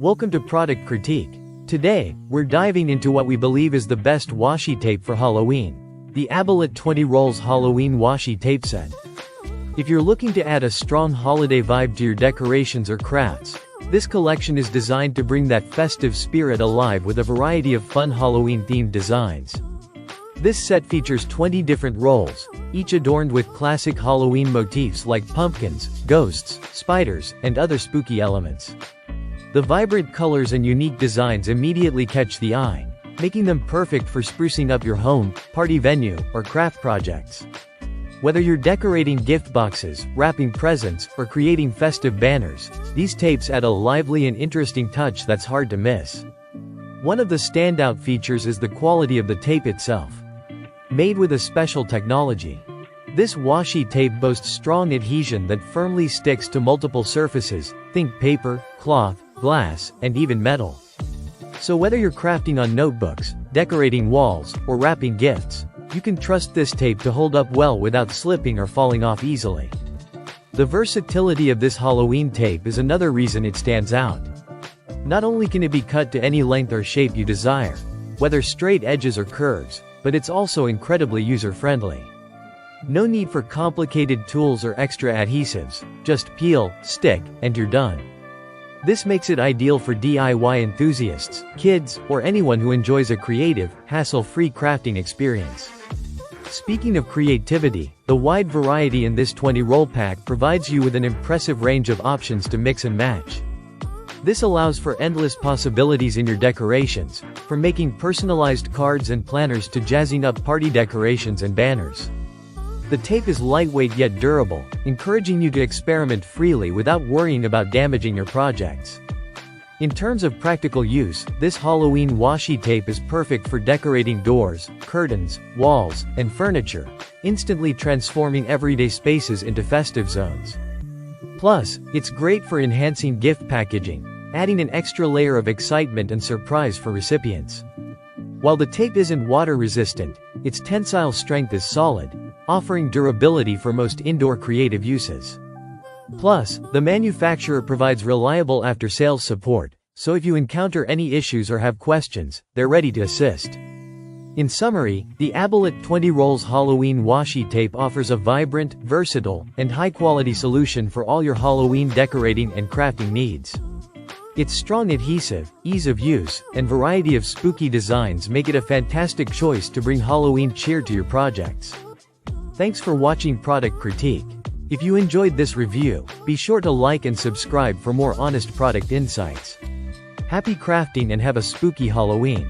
Welcome to Product Critique. Today, we're diving into what we believe is the best washi tape for Halloween. The Abilat 20 Rolls Halloween Washi Tape Set. If you're looking to add a strong holiday vibe to your decorations or crafts, this collection is designed to bring that festive spirit alive with a variety of fun Halloween-themed designs. This set features 20 different rolls, each adorned with classic Halloween motifs like pumpkins, ghosts, spiders, and other spooky elements. The vibrant colors and unique designs immediately catch the eye, making them perfect for sprucing up your home, party venue, or craft projects. Whether you're decorating gift boxes, wrapping presents, or creating festive banners, these tapes add a lively and interesting touch that's hard to miss. One of the standout features is the quality of the tape itself. Made with a special technology, this washi tape boasts strong adhesion that firmly sticks to multiple surfaces, think paper, cloth, glass, and even metal. So whether you're crafting on notebooks, decorating walls, or wrapping gifts, you can trust this tape to hold up well without slipping or falling off easily. The versatility of this Halloween tape is another reason it stands out. Not only can it be cut to any length or shape you desire, whether straight edges or curves, but it's also incredibly user-friendly. No need for complicated tools or extra adhesives, just peel, stick, and you're done. This makes it ideal for DIY enthusiasts, kids, or anyone who enjoys a creative, hassle-free crafting experience. Speaking of creativity, the wide variety in this 20-roll pack provides you with an impressive range of options to mix and match. This allows for endless possibilities in your decorations, from making personalized cards and planners to jazzing up party decorations and banners. The tape is lightweight yet durable, encouraging you to experiment freely without worrying about damaging your projects. In terms of practical use, this Halloween washi tape is perfect for decorating doors, curtains, walls, and furniture, instantly transforming everyday spaces into festive zones. Plus, it's great for enhancing gift packaging, adding an extra layer of excitement and surprise for recipients. While the tape isn't water-resistant, its tensile strength is solid, offering durability for most indoor creative uses. Plus, the manufacturer provides reliable after-sales support, so if you encounter any issues or have questions, they're ready to assist. In summary, the Abilat 20 Rolls Halloween Washi Tape offers a vibrant, versatile, and high-quality solution for all your Halloween decorating and crafting needs. Its strong adhesive, ease of use, and variety of spooky designs make it a fantastic choice to bring Halloween cheer to your projects. Thanks for watching Product Critique. If you enjoyed this review, be sure to like and subscribe for more honest product insights. Happy crafting and have a spooky Halloween!